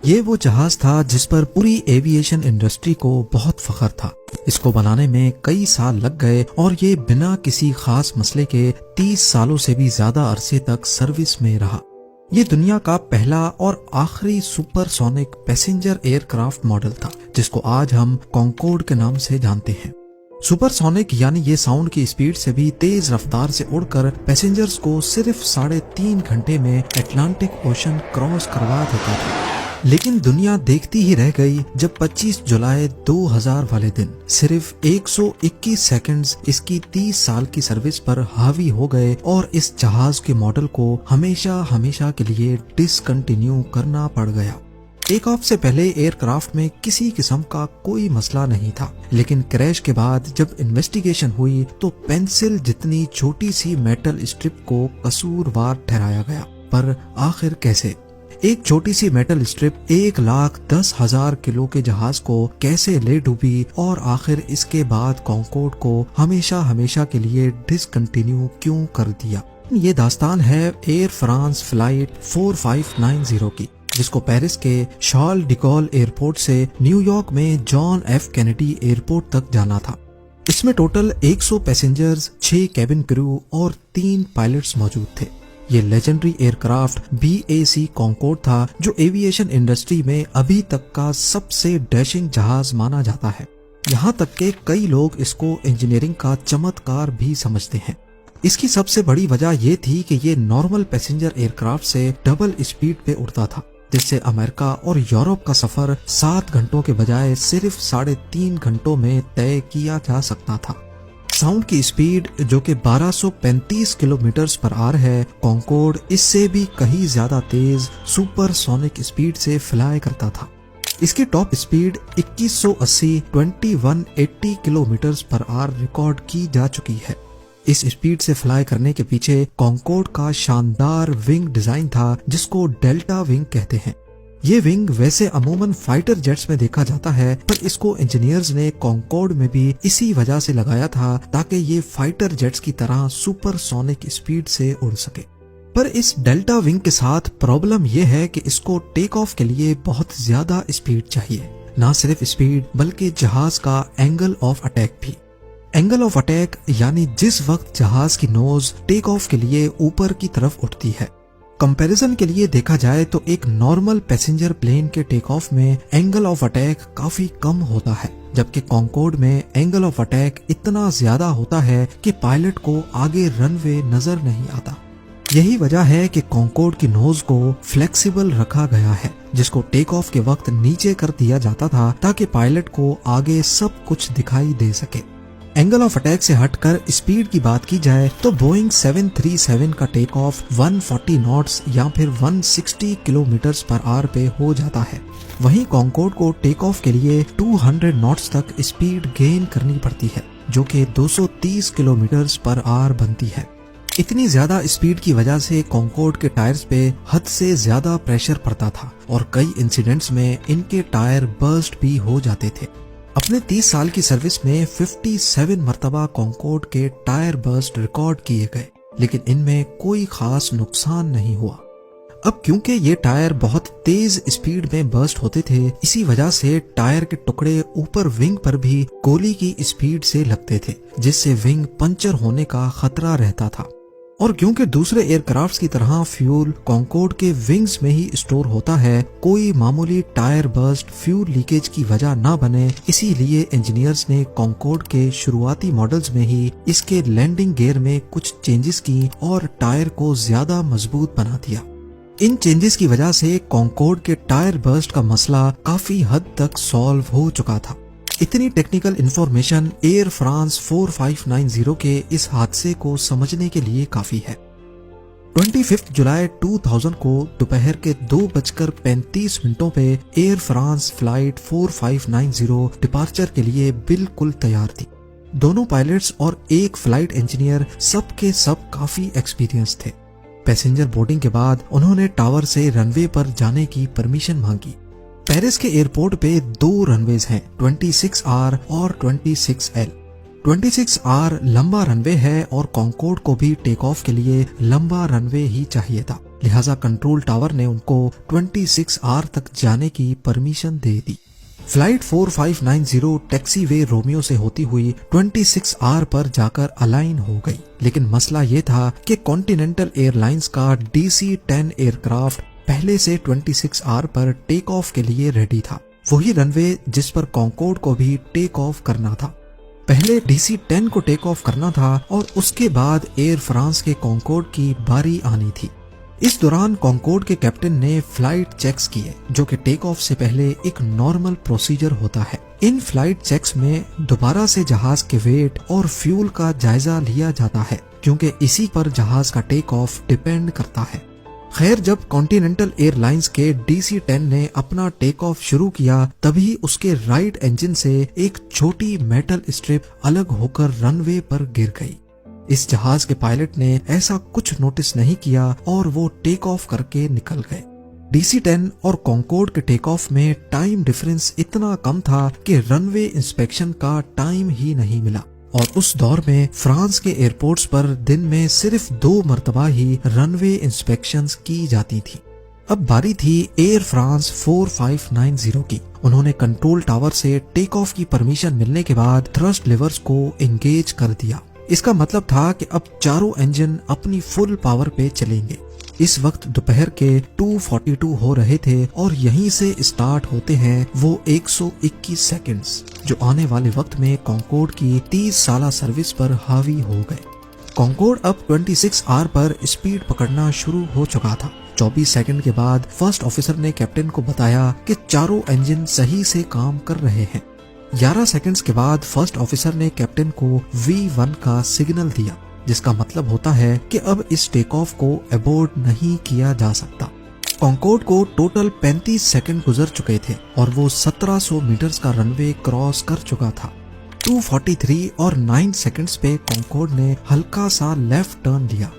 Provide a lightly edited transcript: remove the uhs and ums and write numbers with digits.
ये वो जहाज था जिस पर पूरी एविएशन इंडस्ट्री को बहुत फख्र था। इसको बनाने में कई साल लग गए और ये बिना किसी खास मसले के 30 सालों से भी ज्यादा अरसे तक सर्विस में रहा। ये दुनिया का पहला और आखिरी सुपरसोनिक पैसेंजर एयरक्राफ्ट मॉडल था, जिसको आज हम कॉन्कोर्ड के नाम से जानते हैं। सुपरसोनिक यानी ये साउंड की स्पीड से भी तेज रफ्तार से उड़कर पैसेंजर्स को सिर्फ 3.5 घंटे में अटलांटिक ओशन क्रॉस करवा देता था। लेकिन दुनिया देखती ही रह गई जब 25 जुलाई 2000 वाले दिन सिर्फ 121 सेकंड्स इसकी 30 साल की सर्विस पर हावी हो गए और इस जहाज के मॉडल को हमेशा हमेशा के लिए डिसकंटिन्यू करना पड़ गया। टेक ऑफ से पहले एयरक्राफ्ट में किसी किस्म का कोई मसला नहीं था, लेकिन क्रैश के बाद जब इन्वेस्टिगेशन हुई तो पेंसिल जितनी छोटी सी मेटल स्ट्रिप को कसूरवार ठहराया गया। पर आखिर कैसे? एक छोटी सी मेटल स्ट्रिप 1,10,000 किलो के जहाज को कैसे ले डूबी और आखिर इसके बाद कॉन्कोर्ड को हमेशा हमेशा के लिए डिसकंटिन्यू क्यों कर दिया? ये दास्तान है एयर फ्रांस फ्लाइट 4590 की, जिसको पेरिस के शार्ल डी गॉल एयरपोर्ट से न्यूयॉर्क में जॉन एफ कैनेडी एयरपोर्ट तक जाना था। इसमें टोटल 100 पैसेंजर्स, 6 कैबिन क्रू और 3 पायलट्स मौजूद थे। ये लेजेंडरी एयरक्राफ्ट BAC कॉन्कोर्ड था, जो एविएशन इंडस्ट्री में अभी तक का सबसे डैशिंग जहाज माना जाता है। यहाँ तक के कई लोग इसको इंजीनियरिंग का चमत्कार भी समझते हैं। इसकी सबसे बड़ी वजह ये थी कि ये नॉर्मल पैसेंजर एयरक्राफ्ट से डबल स्पीड पे उड़ता था, जिससे अमेरिका और यूरोप का सफर 7 घंटों के बजाय सिर्फ 3.5 घंटों में तय किया जा सकता था। साउंड की स्पीड जो कि 1235 किलोमीटर पर आवर है, कॉन्कोर्ड इससे भी कहीं ज्यादा तेज सुपरसोनिक स्पीड से फ्लाई करता था। इसकी top speed 2180 kilometre per hour record की जा चुकी है। इस स्पीड से फ्लाई करने के पीछे कॉन्कोर्ड का शानदार विंग डिजाइन था, जिसको डेल्टा विंग कहते हैं। ये विंग वैसे अमूमन फाइटर जेट्स में देखा जाता है, पर इसको इंजीनियर्स ने कॉन्कोर्ड में भी इसी वजह से लगाया था ताकि ये फाइटर जेट्स की तरह सुपरसोनिक स्पीड से उड़ सके। पर इस डेल्टा विंग के साथ प्रॉब्लम ये है कि इसको टेक ऑफ के लिए बहुत ज्यादा स्पीड चाहिए। ना सिर्फ स्पीड बल्कि जहाज का एंगल ऑफ अटैक भी। एंगल ऑफ अटैक यानी जिस वक्त जहाज की नोज टेक ऑफ के लिए ऊपर की तरफ उठती है। कंपैरिजन के लिए देखा जाए तो एक नॉर्मल पैसेंजर प्लेन के टेक ऑफ में एंगल ऑफ अटैक काफी कम होता है, जबकि कॉन्कोर्ड में एंगल ऑफ अटैक इतना ज्यादा होता है कि पायलट को आगे रनवे नजर नहीं आता। यही वजह है कि कॉन्कोर्ड की नोज को फ्लेक्सिबल रखा गया है, जिसको टेक ऑफ के वक्त नीचे कर दिया जाता था ताकि पायलट को आगे सब कुछ दिखाई दे सके। एंगल ऑफ अटैक से हटकर स्पीड की बात की जाए तो बोइंग 737 का टेक ऑफ 140 नॉट्स या फिर 160 किलोमीटर पर आवर पे हो जाता है। वहीं कॉन्कोर्ड को टेक ऑफ के लिए 200 नॉट्स तक स्पीड गेन करनी पड़ती है, जो कि 230 किलोमीटर पर आवर बनती है। इतनी ज्यादा स्पीड की वजह से कॉन्कोर्ड के टायर्स पे हद से ज्यादा प्रेशर पड़ता था और कई इंसिडेंट्स में इनके टायर बर्स्ट भी हो जाते थे। अपने 30 साल की सर्विस में 57 मर्तबा कॉन्कोर्ड के टायर बर्स्ट रिकॉर्ड किए गए, लेकिन इनमें कोई खास नुकसान नहीं हुआ। अब क्योंकि ये टायर बहुत तेज स्पीड में बर्स्ट होते थे, इसी वजह से टायर के टुकड़े ऊपर विंग पर भी गोली की स्पीड से लगते थे, जिससे विंग पंचर होने का खतरा रहता था। और क्योंकि दूसरे एयरक्राफ्ट्स की तरह फ्यूल कॉन्कोर्ड के विंग्स में ही स्टोर होता है, कोई मामूली टायर बर्स्ट फ्यूल लीकेज की वजह ना बने, इसीलिए इंजीनियर्स ने कॉन्कोर्ड के शुरुआती मॉडल्स में ही इसके लैंडिंग गियर में कुछ चेंजेस की और टायर को ज्यादा मजबूत बना दिया। इन चेंजेस की वजह से कॉन्कोर्ड के टायर बर्स्ट का मसला काफी हद तक सॉल्व हो चुका था। इतनी टेक्निकल इंफॉर्मेशन एयर फ्रांस 4590 के इस हादसे को समझने के लिए काफी है। 25 जुलाई 2000 को दोपहर के 2:35 पे एयर फ्रांस फ्लाइट 4590 डिपार्चर के लिए बिल्कुल तैयार थी। दोनों पायलट्स और एक फ्लाइट इंजीनियर सब के सब काफी एक्सपीरियंस थे। पैसेंजर बोर्डिंग के बाद उन्होंने टावर से रनवे पर जाने की परमिशन मांगी। पेरिस के एयरपोर्ट पे 2 रनवेज हैं, 26R और 26L। 26R लंबा रनवे है और कॉन्कोर्ड को भी टेक ऑफ के लिए लंबा रनवे ही चाहिए था। लिहाजा कंट्रोल टावर ने उनको 26R तक जाने की परमिशन दे दी। फ्लाइट 4590 टैक्सीवे रोमियो से होती हुई 26R पर जाकर अलाइन हो गई, लेकिन मसला ये था कि कॉन्टिनेंटल एयरलाइंस का DC-10 एयरक्राफ्ट पहले से 26R पर टेक ऑफ के लिए रेडी था, वही रनवे जिस पर कॉन्कोर्ड को भी टेक ऑफ करना था। पहले DC-10 को टेक ऑफ करना था और उसके बाद एयर फ्रांस के कॉन्कोर्ड की बारी आनी थी। इस दौरान कॉन्कोर्ड के कैप्टन ने फ्लाइट चेक्स किए, जो कि टेक ऑफ से पहले एक नॉर्मल प्रोसीजर होता है। इन फ्लाइट चेक्स में दोबारा से जहाज के वेट और फ्यूल का जायजा लिया जाता है, क्योंकि इसी पर जहाज का टेक ऑफ डिपेंड करता है। खैर, जब कॉन्टिनेंटल एयरलाइंस के DC-10 ने अपना टेक ऑफ शुरू किया, तभी उसके राइट इंजन से एक छोटी मेटल स्ट्रिप अलग होकर रनवे पर गिर गई। इस जहाज के पायलट ने ऐसा कुछ नोटिस नहीं किया और वो टेक ऑफ करके निकल गए। DC-10 और कॉन्कोर्ड के टेक ऑफ में टाइम डिफरेंस इतना कम था कि रनवे इंस्पेक्शन का टाइम ही नहीं मिला, और उस दौर में फ्रांस के एयरपोर्ट्स पर दिन में सिर्फ 2 मरतबा ही रनवे इंस्पेक्शंस की जाती थी। अब बारी थी एयर फ्रांस 4590 की। उन्होंने कंट्रोल टावर से टेक ऑफ की परमिशन मिलने के बाद थ्रस्ट लिवर्स को एंगेज कर दिया। इसका मतलब था कि अब चारों इंजन अपनी फुल पावर पे चलेंगे। इस वक्त दोपहर के 2:42 हो रहे थे और यहीं से स्टार्ट होते हैं वो 121 सेकंड्स, जो आने वाले वक्त में कॉन्कोर्ड की 30 साला सर्विस पर हावी हो गए। कॉन्कोर्ड अब 26R पर स्पीड पकड़ना शुरू हो चुका था। 24 सेकंड के बाद फर्स्ट ऑफिसर ने कैप्टन को बताया कि चारों इंजन सही से काम कर रहे हैं। 11 सेकंड्स के बाद फर्स्ट ऑफिसर ने कैप्टन को V1 का सिग्नल दिया, जिसका मतलब होता है कि अब इस टेक ऑफ को अबॉर्ट नहीं किया जा सकता। कॉन्कोर्ड को टोटल 35 सेकंड गुजर चुके थे और वो 1700 मीटर्स का रनवे क्रॉस कर चुका था। 2:43 और 9 सेकंड्स पे कॉन्कोर्ड ने हल्का सा लेफ्ट टर्न लिया।